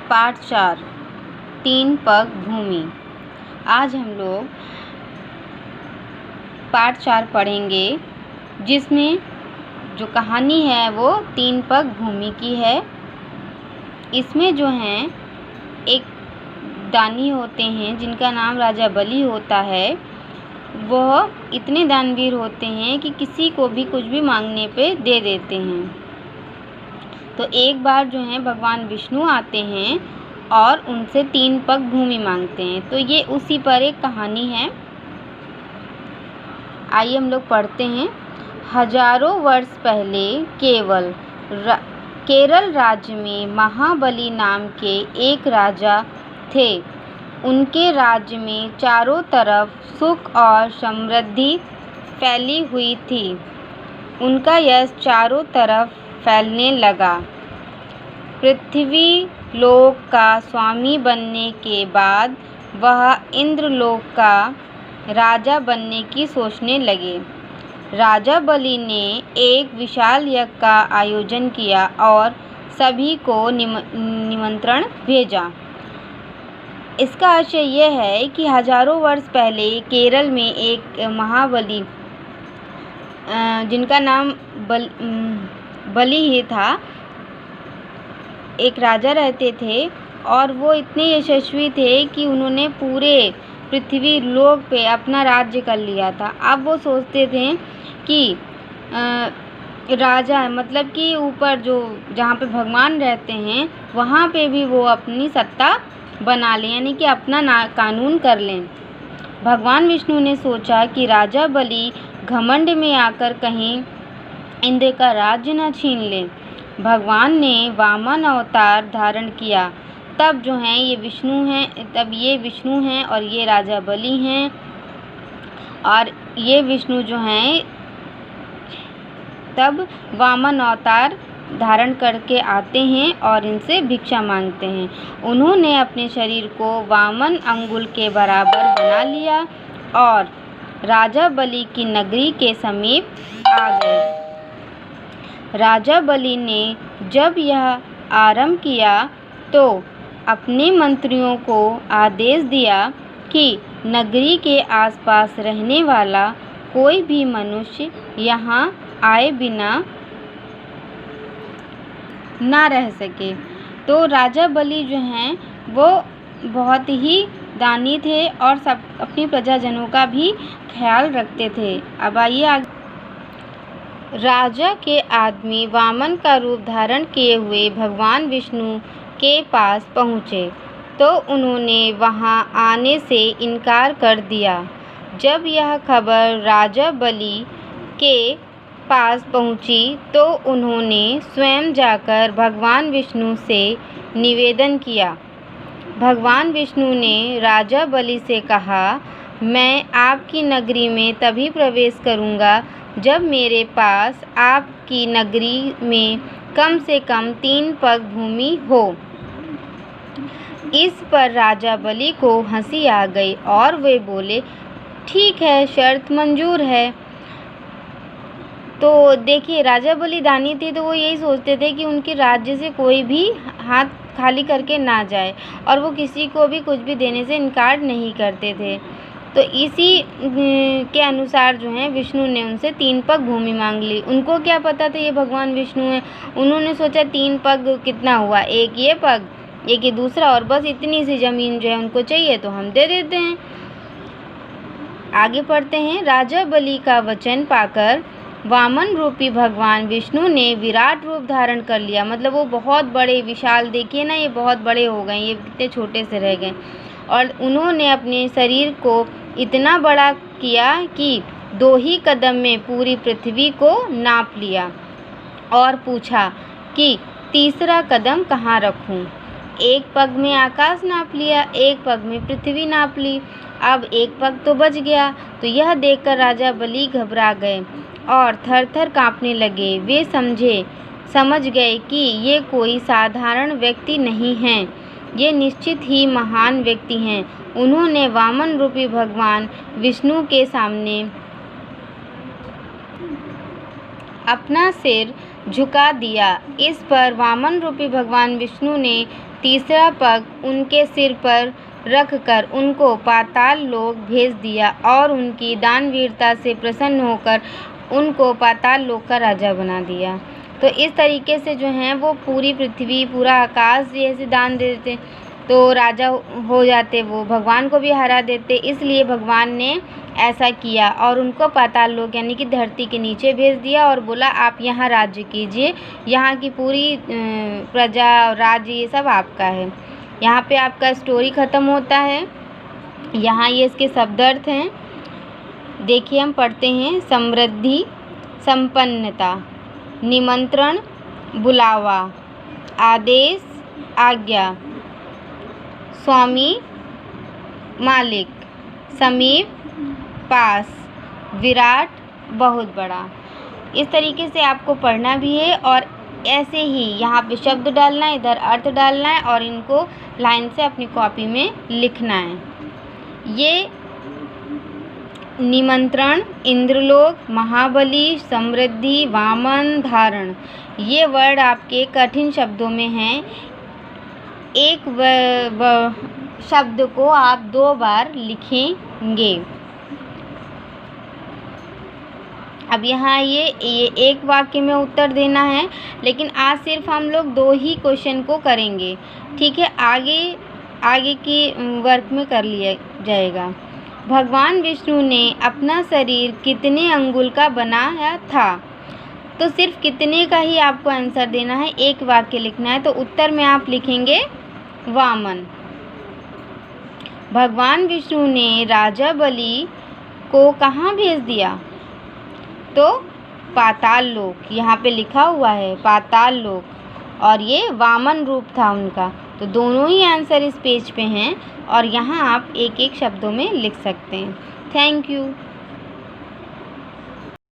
पाठ 4 तीन पग भूमि। आज हम लोग पाठ 4 पढ़ेंगे, जिसमें जो कहानी है वो तीन पग भूमि की है। इसमें जो हैं एक दानी होते हैं जिनका नाम राजा बलि होता है। वह इतने दानवीर होते हैं कि किसी को भी कुछ भी मांगने पे दे देते हैं। तो एक बार जो है भगवान विष्णु आते हैं और उनसे तीन पग भूमि मांगते हैं। तो ये उसी पर एक कहानी है। आइए हम लोग पढ़ते हैं। हजारों वर्ष पहले केरल राज्य में महाबली नाम के एक राजा थे। उनके राज्य में चारों तरफ सुख और समृद्धि फैली हुई थी। उनका यश चारों तरफ फैलने लगा। पृथ्वी लोक का स्वामी बनने के बाद वह इंद्रलोक का राजा बनने की सोचने लगे। राजा बलि ने एक विशाल यज्ञ का आयोजन किया और सभी को निमंत्रण भेजा। इसका आशय यह है कि हजारों वर्ष पहले केरल में एक महाबली, जिनका नाम बलि ही था, एक राजा रहते थे और वो इतने यशस्वी थे कि उन्होंने पूरे पृथ्वी लोक पे अपना राज्य कर लिया था। अब वो सोचते थे कि राजा मतलब कि ऊपर जो जहाँ पे भगवान रहते हैं वहाँ पे भी वो अपनी सत्ता बना लें, यानी कि अपना कानून कर लें। भगवान विष्णु ने सोचा कि राजा बलि घमंड में आकर कहीं इंद्र का राज्य न छीन ले। भगवान ने वामन अवतार धारण किया। तब ये विष्णु हैं और ये राजा बलि हैं। और ये विष्णु जो हैं तब वामन अवतार धारण करके आते हैं और इनसे भिक्षा मांगते हैं। उन्होंने अपने शरीर को वामन अंगुल के बराबर बना लिया और राजा बलि की नगरी के समीप आ गए। राजा बलि ने जब यह आरंभ किया तो अपने मंत्रियों को आदेश दिया कि नगरी के आसपास रहने वाला कोई भी मनुष्य यहाँ आए बिना ना रह सके। तो राजा बलि जो हैं वो बहुत ही दानी थे और सब अपनी प्रजाजनों का भी ख्याल रखते थे। अब आइए आगे। राजा के आदमी वामन का रूप धारण किए हुए भगवान विष्णु के पास पहुँचे तो उन्होंने वहां आने से इनकार कर दिया। जब यह खबर राजा बलि के पास पहुंची तो उन्होंने स्वयं जाकर भगवान विष्णु से निवेदन किया। भगवान विष्णु ने राजा बलि से कहा, मैं आपकी नगरी में तभी प्रवेश करूंगा जब मेरे पास आपकी नगरी में कम से कम 3 पग भूमि हो। इस पर राजा बलि को हंसी आ गई और वे बोले, ठीक है, शर्त मंजूर है। तो देखिए, राजा बलि दानी थे तो वो यही सोचते थे कि उनके राज्य से कोई भी हाथ खाली करके ना जाए और वो किसी को भी कुछ भी देने से इनकार नहीं करते थे। तो इसी के अनुसार जो है विष्णु ने उनसे 3 पग भूमि मांग ली। उनको क्या पता था ये भगवान विष्णु है। उन्होंने सोचा 3 पग कितना हुआ, एक ये पग, एक ये दूसरा, और बस इतनी सी ज़मीन जो है उनको चाहिए तो हम दे देते हैं। आगे पढ़ते हैं। राजा बलि का वचन पाकर वामन रूपी भगवान विष्णु ने विराट रूप धारण कर लिया। मतलब वो बहुत बड़े विशाल, देखिए ना, ये बहुत बड़े हो गए, ये कितने छोटे से रह गए। और उन्होंने अपने शरीर को इतना बड़ा किया कि 2 ही कदम में पूरी पृथ्वी को नाप लिया और पूछा कि तीसरा कदम कहाँ रखूं। एक पग में आकाश नाप लिया, एक पग में पृथ्वी नाप ली। अब एक पग तो बच गया। तो यह देखकर राजा बलि घबरा गए और थर-थर कांपने लगे। वे समझ गए कि ये कोई साधारण व्यक्ति नहीं हैं, ये निश्चित ही महान व्यक्ति हैं। उन्होंने वामन रूपी भगवान विष्णु के सामने अपना सिर झुका दिया। इस पर वामन रूपी भगवान विष्णु ने तीसरा पग उनके सिर पर रखकर उनको पाताल लोक भेज दिया और उनकी दानवीरता से प्रसन्न होकर उनको पाताल लोक का राजा बना दिया। तो इस तरीके से जो हैं वो पूरी पृथ्वी, पूरा आकाश जैसे दान दे देते तो राजा हो जाते, वो भगवान को भी हरा देते। इसलिए भगवान ने ऐसा किया और उनको पाताल लोक यानी कि धरती के नीचे भेज दिया और बोला आप यहाँ राज्य कीजिए, यहाँ की पूरी प्रजा और राज्य ये सब आपका है। यहाँ पे आपका स्टोरी ख़त्म होता है। यहाँ ये इसके शब्द अर्थ हैं, देखिए हम पढ़ते हैं। समृद्धि, संपन्नता, निमंत्रण, बुलावा, आदेश, आज्ञा, स्वामी, मालिक, समीप, पास, विराट, बहुत बड़ा। इस तरीके से आपको पढ़ना भी है और ऐसे ही यहाँ पे शब्द डालना है, इधर अर्थ डालना है और इनको लाइन से अपनी कॉपी में लिखना है। ये निमंत्रण, इंद्रलोक, महाबली, समृद्धि, वामन, धारण, ये वर्ड आपके कठिन शब्दों में हैं। एक शब्द को आप 2 बार लिखेंगे। अब यहाँ ये एक वाक्य में उत्तर देना है, लेकिन आज सिर्फ हम लोग 2 ही क्वेश्चन को करेंगे, ठीक है। आगे की वर्क में कर लिया जाएगा। भगवान विष्णु ने अपना शरीर कितने अंगुल का बनाया था? तो सिर्फ कितने का ही आपको आंसर देना है, एक वाक्य लिखना है। तो उत्तर में आप लिखेंगे वामन। भगवान विष्णु ने राजा बलि को कहाँ भेज दिया? तो पाताल लोक, यहाँ पे लिखा हुआ है पाताल लोक, और ये वामन रूप था उनका। तो दोनों ही आंसर इस पेज पे हैं और यहाँ आप एक एक शब्दों में लिख सकते हैं। Thank you.